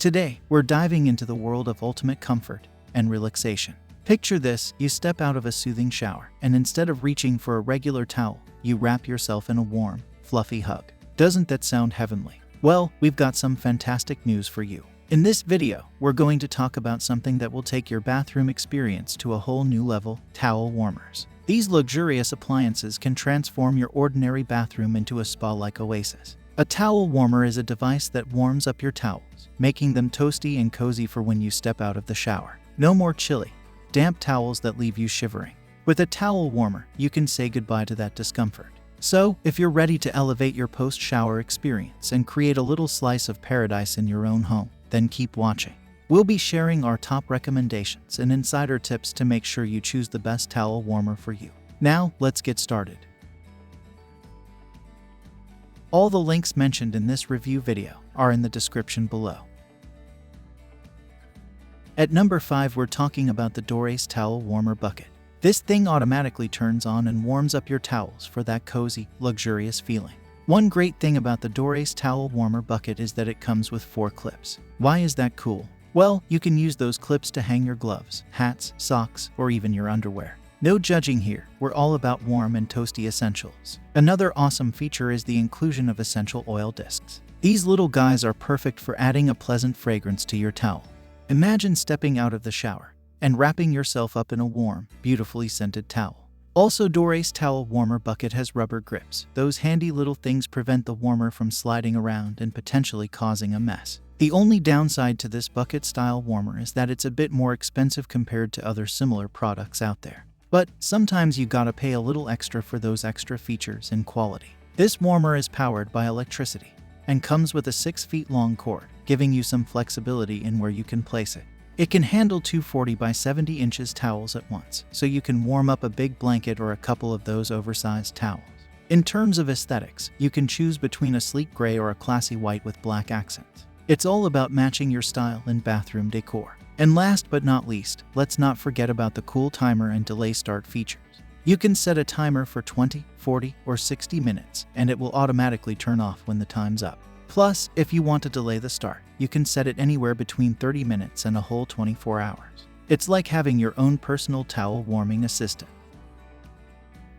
Today, we're diving into the world of ultimate comfort and relaxation. Picture this: you step out of a soothing shower, and instead of reaching for a regular towel, you wrap yourself in a warm, fluffy hug. Doesn't that sound heavenly? Well, we've got some fantastic news for you. In this video, we're going to talk about something that will take your bathroom experience to a whole new level: towel warmers. These luxurious appliances can transform your ordinary bathroom into a spa-like oasis. A towel warmer is a device that warms up your towels, making them toasty and cozy for when you step out of the shower. No more chilly, damp towels that leave you shivering. With a towel warmer, you can say goodbye to that discomfort. So, if you're ready to elevate your post-shower experience and create a little slice of paradise in your own home, then keep watching. We'll be sharing our top recommendations and insider tips to make sure you choose the best towel warmer for you. Now, let's get started. All the links mentioned in this review video are in the description below. At number 5, we're talking about the DOACE Towel Warmer Bucket. This thing automatically turns on and warms up your towels for that cozy, luxurious feeling. One great thing about the DOACE Towel Warmer Bucket is that it comes with 4 clips. Why is that cool? Well, you can use those clips to hang your gloves, hats, socks, or even your underwear. No judging here, we're all about warm and toasty essentials. Another awesome feature is the inclusion of essential oil discs. These little guys are perfect for adding a pleasant fragrance to your towel. Imagine stepping out of the shower and wrapping yourself up in a warm, beautifully scented towel. Also, DOACE Towel Warmer Bucket has rubber grips. Those handy little things prevent the warmer from sliding around and potentially causing a mess. The only downside to this bucket-style warmer is that it's a bit more expensive compared to other similar products out there. But sometimes you gotta pay a little extra for those extra features and quality. This warmer is powered by electricity and comes with a 6 feet long cord, giving you some flexibility in where you can place it. It can handle 240 by 70 inches towels at once, so you can warm up a big blanket or a couple of those oversized towels. In terms of aesthetics, you can choose between a sleek gray or a classy white with black accents. It's all about matching your style and bathroom decor. And last but not least, let's not forget about the cool timer and delay start features. You can set a timer for 20, 40, or 60 minutes, and it will automatically turn off when the time's up. Plus, if you want to delay the start, you can set it anywhere between 30 minutes and a whole 24 hours. It's like having your own personal towel warming assistant.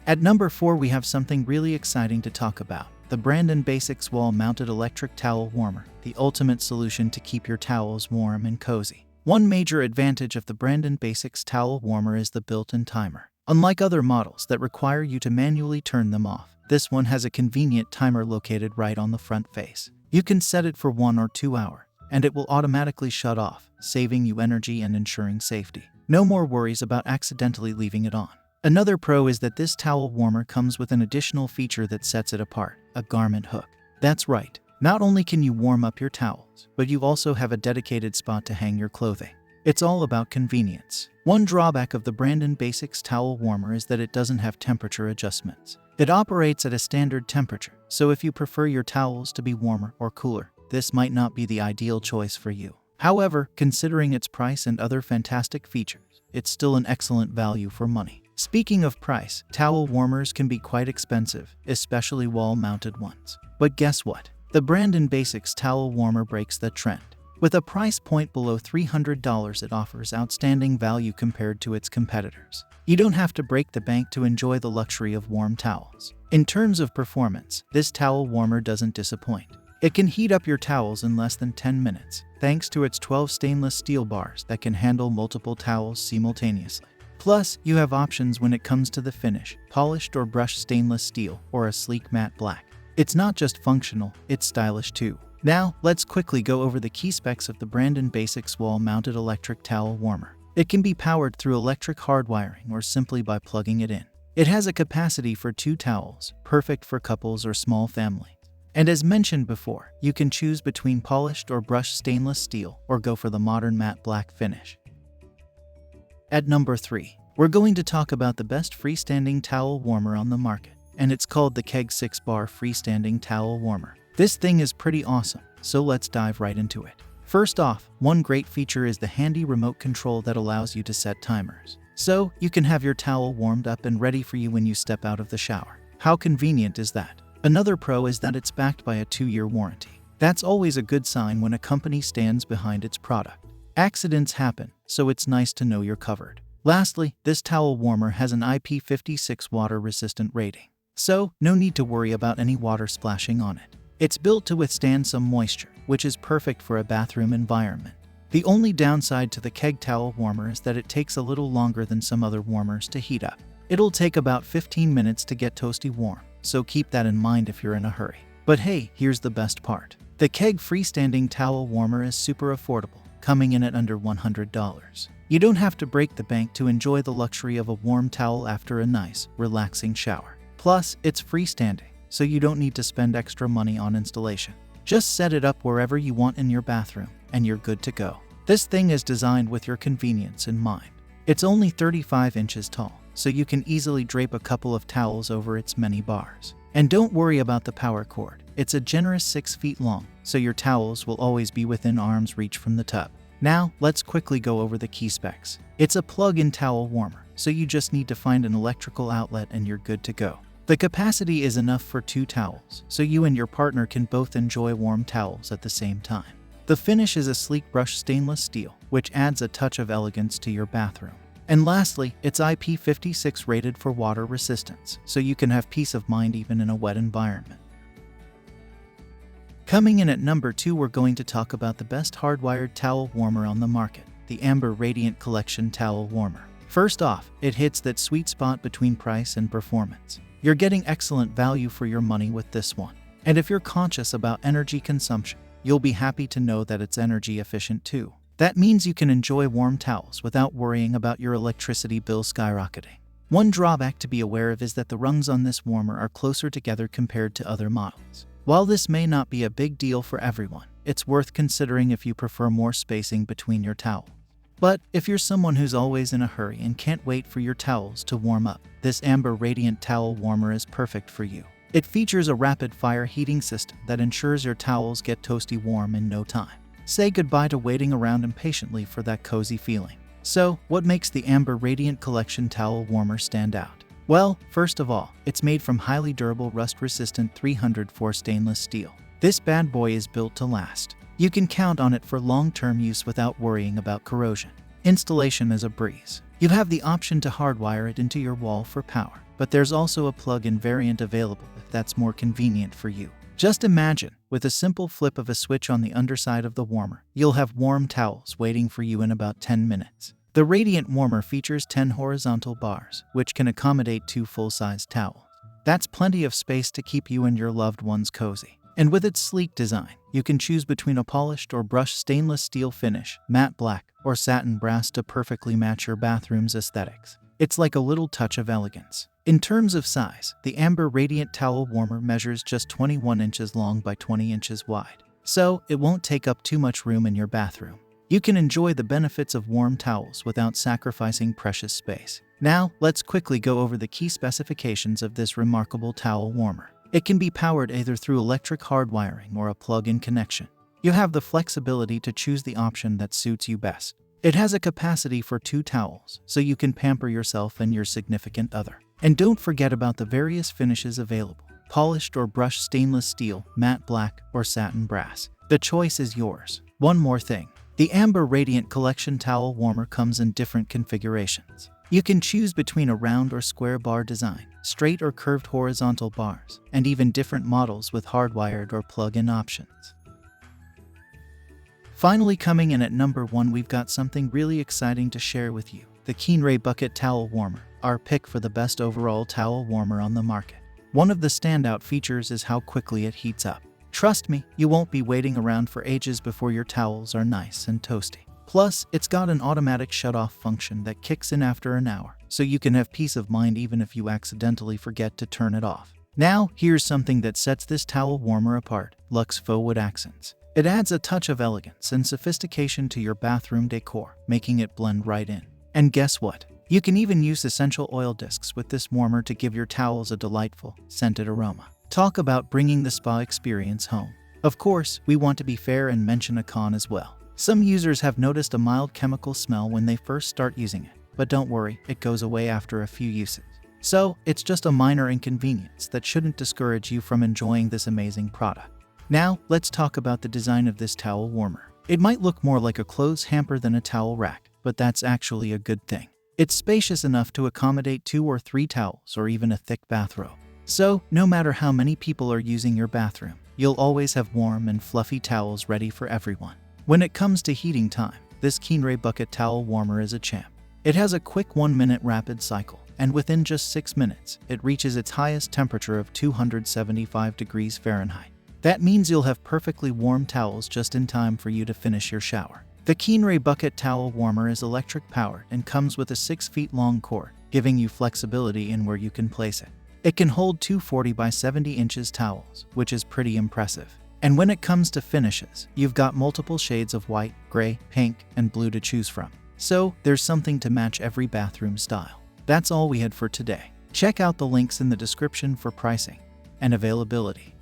At number 4, we have something really exciting to talk about: the Brandon Basics Wall-Mounted Electric Towel Warmer, the ultimate solution to keep your towels warm and cozy. One major advantage of the Brandon Basics Towel Warmer is the built-in timer. Unlike other models that require you to manually turn them off, this one has a convenient timer located right on the front face. You can set it for 1 or 2 hours, and it will automatically shut off, saving you energy and ensuring safety. No more worries about accidentally leaving it on. Another pro is that this towel warmer comes with an additional feature that sets it apart: a garment hook. That's right. Not only can you warm up your towels, but you also have a dedicated spot to hang your clothing. It's all about convenience. One drawback of the Brandon Basics Towel Warmer is that it doesn't have temperature adjustments. It operates at a standard temperature, so if you prefer your towels to be warmer or cooler, this might not be the ideal choice for you. However, considering its price and other fantastic features, it's still an excellent value for money. Speaking of price, towel warmers can be quite expensive, especially wall-mounted ones. But guess what? The Brandon Basics Towel Warmer breaks the trend. With a price point below $300, it offers outstanding value compared to its competitors. You don't have to break the bank to enjoy the luxury of warm towels. In terms of performance, this towel warmer doesn't disappoint. It can heat up your towels in less than 10 minutes, thanks to its 12 stainless steel bars that can handle multiple towels simultaneously. Plus, you have options when it comes to the finish: polished or brushed stainless steel, or a sleek matte black. It's not just functional, it's stylish too. Now, let's quickly go over the key specs of the Brandon Basics Wall-Mounted Electric Towel Warmer. It can be powered through electric hardwiring or simply by plugging it in. It has a capacity for 2 towels, perfect for couples or small families. And as mentioned before, you can choose between polished or brushed stainless steel, or go for the modern matte black finish. At number 3, we're going to talk about the best freestanding towel warmer on the market, and it's called the Keg 6-Bar Freestanding Towel Warmer. This thing is pretty awesome, so let's dive right into it. First off, one great feature is the handy remote control that allows you to set timers. So, you can have your towel warmed up and ready for you when you step out of the shower. How convenient is that? Another pro is that it's backed by a 2-year warranty. That's always a good sign when a company stands behind its product. Accidents happen, so it's nice to know you're covered. Lastly, this towel warmer has an IP56 water-resistant rating, so no need to worry about any water splashing on it. It's built to withstand some moisture, which is perfect for a bathroom environment. The only downside to the keg towel warmer is that it takes a little longer than some other warmers to heat up. It'll take about 15 minutes to get toasty warm, so keep that in mind if you're in a hurry. But hey, here's the best part. The keg freestanding towel warmer is super affordable, coming in at under $100. You don't have to break the bank to enjoy the luxury of a warm towel after a nice, relaxing shower. Plus, it's freestanding, so you don't need to spend extra money on installation. Just set it up wherever you want in your bathroom, and you're good to go. This thing is designed with your convenience in mind. It's only 35 inches tall, so you can easily drape a couple of towels over its many bars. And don't worry about the power cord. It's a generous 6 feet long, so your towels will always be within arm's reach from the tub. Now, let's quickly go over the key specs. It's a plug-in towel warmer, so you just need to find an electrical outlet and you're good to go. The capacity is enough for 2 towels, so you and your partner can both enjoy warm towels at the same time. The finish is a sleek brushed stainless steel, which adds a touch of elegance to your bathroom. And lastly, it's IP56 rated for water resistance, so you can have peace of mind even in a wet environment. Coming in at number 2, we're going to talk about the best hardwired towel warmer on the market, the Amba Radiant Collection Towel Warmer. First off, it hits that sweet spot between price and performance. You're getting excellent value for your money with this one. And if you're conscious about energy consumption, you'll be happy to know that it's energy efficient too. That means you can enjoy warm towels without worrying about your electricity bill skyrocketing. One drawback to be aware of is that the rungs on this warmer are closer together compared to other models. While this may not be a big deal for everyone, it's worth considering if you prefer more spacing between your towels. But if you're someone who's always in a hurry and can't wait for your towels to warm up, this Amba Radiant Towel Warmer is perfect for you. It features a rapid-fire heating system that ensures your towels get toasty warm in no time. Say goodbye to waiting around impatiently for that cozy feeling. So, what makes the Amba Radiant Collection Towel Warmer stand out? Well, first of all, it's made from highly durable rust-resistant 304 stainless steel. This bad boy is built to last. You can count on it for long-term use without worrying about corrosion. Installation is a breeze. You have the option to hardwire it into your wall for power, but there's also a plug-in variant available if that's more convenient for you. Just imagine, with a simple flip of a switch on the underside of the warmer, you'll have warm towels waiting for you in about 10 minutes. The Radiant Warmer features 10 horizontal bars, which can accommodate 2 full-size towels. That's plenty of space to keep you and your loved ones cozy. And with its sleek design, you can choose between a polished or brushed stainless steel finish, matte black, or satin brass to perfectly match your bathroom's aesthetics. It's like a little touch of elegance. In terms of size, the Amba Radiant Towel Warmer measures just 21 inches long by 20 inches wide, so it won't take up too much room in your bathroom. You can enjoy the benefits of warm towels without sacrificing precious space. Now, let's quickly go over the key specifications of this remarkable towel warmer. It can be powered either through electric hardwiring or a plug-in connection. You have the flexibility to choose the option that suits you best. It has a capacity for 2 towels, so you can pamper yourself and your significant other. And don't forget about the various finishes available: polished or brushed stainless steel, matte black, or satin brass. The choice is yours. One more thing. The Amba Radiant Collection Towel Warmer comes in different configurations. You can choose between a round or square bar design, straight or curved horizontal bars, and even different models with hardwired or plug-in options. Finally, coming in at number 1, we've got something really exciting to share with you. The Keenray Bucket Towel Warmer, our pick for the best overall towel warmer on the market. One of the standout features is how quickly it heats up. Trust me, you won't be waiting around for ages before your towels are nice and toasty. Plus, it's got an automatic shut-off function that kicks in after an hour, so you can have peace of mind even if you accidentally forget to turn it off. Now, here's something that sets this towel warmer apart: luxe faux wood accents. It adds a touch of elegance and sophistication to your bathroom decor, making it blend right in. And guess what? You can even use essential oil discs with this warmer to give your towels a delightful, scented aroma. Talk about bringing the spa experience home. Of course, we want to be fair and mention a con as well. Some users have noticed a mild chemical smell when they first start using it, but don't worry, it goes away after a few uses. So, it's just a minor inconvenience that shouldn't discourage you from enjoying this amazing product. Now, let's talk about the design of this towel warmer. It might look more like a clothes hamper than a towel rack, but that's actually a good thing. It's spacious enough to accommodate 2 or 3 towels or even a thick bathrobe. So, no matter how many people are using your bathroom, you'll always have warm and fluffy towels ready for everyone. When it comes to heating time, this Keenray bucket towel warmer is a champ. It has a quick 1-minute rapid cycle, and within just 6 minutes, it reaches its highest temperature of 275 degrees Fahrenheit. That means you'll have perfectly warm towels just in time for you to finish your shower. The Keenray bucket towel warmer is electric powered and comes with a 6 feet long cord, giving you flexibility in where you can place it. It can hold 2 40 by 70 inches towels, which is pretty impressive. And when it comes to finishes, you've got multiple shades of white, gray, pink, and blue to choose from. So, there's something to match every bathroom style. That's all we had for today. Check out the links in the description for pricing and availability.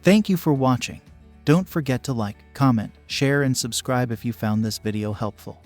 Thank you for watching. Don't forget to like, comment, share, and subscribe if you found this video helpful.